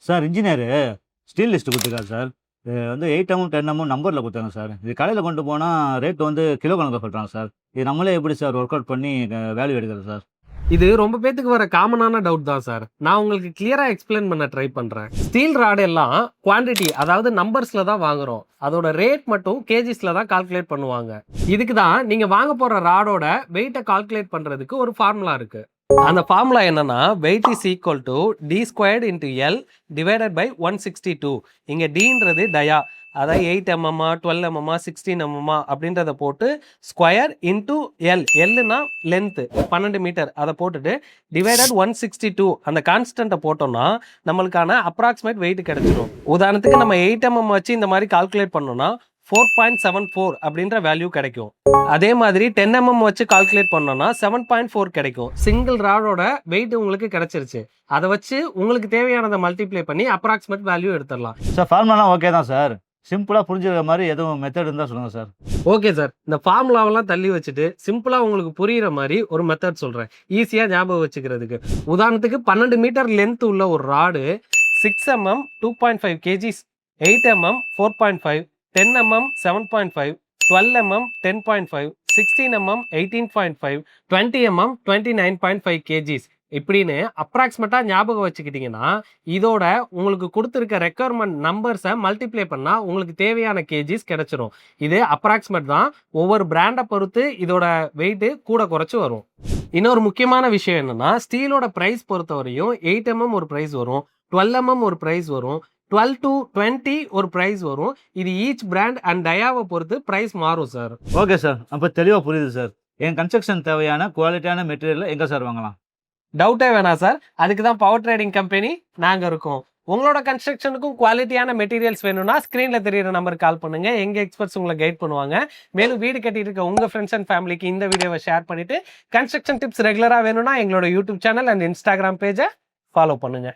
Sir engineer steel list குடுத்துருக்காரு sir. இது வந்து 8 எம்எம், 10 எம்எம் நம்பர்ல குடுத்தாங்க சார். இது கடையில கொண்டு போனா ரேட் வந்து கிலோ கணக்குல சொல்றாங்க சார். இது நம்மளே எப்படி சார் ஒர்க் அவுட் பண்ணி வேல்யூ எடுக்கிறது சார்? இது ரொம்ப பேத்துக்கு வர காமனான டவுட் தான் சார். நான் உங்களுக்கு கிளியரா எக்ஸ்பிளைன் பண்ண ட்ரை பண்றேன். ஸ்டீல் ராட் எல்லாம் குவாண்டிட்டி, அதாவது நம்பர்ஸ்ல தான் வாங்குறோம். அதோட ரேட் மட்டும் கேஜிஸ்ல தான் கால்குலேட் பண்ணுவாங்க. இதுக்கு தான் நீங்க வாங்க போற ராடோட வெயிட்டை கால்குலேட் பண்றதுக்கு ஒரு ஃபார்முலா இருக்கு. அந்த ஃபார்முலா என்னன்னா weight is equal to d squared into L divided by 162. இங்க dன்றது டயா, அதாவது 8 mm 12 mm 16 mm அப்படின்றத போட்டு ஸ்கொயர் இன்டூ எல், எல்லுனா லென்த் 12 மீட்டர், அதை போட்டுட்டு டிவைடட் 162 அந்த கான்ஸ்டன்ட்டை போட்டோம்னா நம்மளுக்கான அப்ராக்சிமேட் வெயிட் கிடைச்சிடும். உதாரணத்துக்கு நம்ம 8 mm வச்சு இந்த மாதிரி கால்குலேட் பண்ணோம்னா 4.74 அப்படின்ற வேல்யூ கிடைக்கும். அதே மாதிரி 10 mm வச்சு கால்குலேட் பண்ணோம்னா 7.4 கிடைக்கும். சிங்கிள் ராடோட வெயிட் உங்களுக்கு கிடைச்சிருச்சு. அதை வச்சு உங்களுக்கு தேவையானதை மல்டிப்ளை பண்ணி அப்ராக்சிமேட் வேல்யூ எடுத்துடலாம். சார் ஃபார்முலாலாம் ஓகே தான் சார். சிம்பிளா புரிஞ்சுக்கிற மாதிரி எதுவும் மெத்தட் இருந்தா சொல்லுங்க சார். ஓகே சார், இந்த ஃபார்முலாவெல்லாம் தள்ளி வச்சுட்டு சிம்பிளா உங்களுக்கு புரியுற மாதிரி ஒரு மெத்தட் சொல்றேன், ஈஸியா ஞாபகம் வச்சுக்கிறதுக்கு. உதாரணத்துக்கு 12 மீட்டர் லென்த் உள்ள ஒரு rod 6 mm 2.5 kgs, 8 mm 4.5, 10 mm 7.5, 12 mm 10.5, 16 mm 18.5, 20 mm 29.5 kgs இப்படின்னு அப்ராக்சிமேட்டா ஞாபகம் வச்சுக்கிட்டீங்கன்னா இதோட உங்களுக்கு கொடுத்துருக்க ரெக்குயர்மெண்ட் நம்பர்ஸை மல்டிப்ளை பண்ணா உங்களுக்கு தேவையான கேஜிஸ் கிடைச்சிரும். இது அப்ராக்சிமேட் தான், ஒவ்வொரு பிராண்டை பொறுத்து இதோட வெயிட் கூட குறைச்சு வரும். இன்னொரு முக்கியமான விஷயம் என்னன்னா, ஸ்டீலோட பிரைஸ் பொறுத்தவரையும் 8 mm ஒரு பிரைஸ் வரும், 12 mm ஒரு பிரைஸ் வரும், 12 to 20 ஒரு பிரைஸ் வரும். இது ஈச் பிராண்ட் அண்ட் டயாவை பொறுத்து பிரைஸ் மாறும் சார். ஓகே சார், அப்ப தெளிவா புரியுது சார். என் கன்ஸ்ட்ரக்ஷன் தேவையான குவாலிட்டியான மெட்டீரியல் எங்க சார் வாங்கலாம்? டவுட்டே வேணாம் சார், அதுக்கு தான் பவர் ட்ரேடிங் கம்பெனி நாங்கள் இருக்கோம். உங்களோட கன்ஸ்ட்ரக்ஷனுக்கும் குவாலிட்டியான மெட்டீரியல்ஸ் வேணும்னா ஸ்க்ரீனில் தெரியுற நம்பருக்கு கால் பண்ணுங்க. எங்கள் எக்ஸ்பர்ட்ஸ் உங்களை கைட் பண்ணுவாங்க. மேலும் வீடு கட்டிட்டு இருக்க உங்கள் ஃப்ரெண்ட்ஸ் அண்ட் ஃபேமிலிக்கு இந்த வீடியோவை ஷேர் பண்ணிட்டு கன்ஸ்ட்ரக்ஷன் டிப்ஸ் ரெகுலராக வேணும்னா எங்களோட யூடியூப் சேனல் அண்ட் இன்ஸ்டாகிராம் பேஜை ஃபாலோ பண்ணுங்க.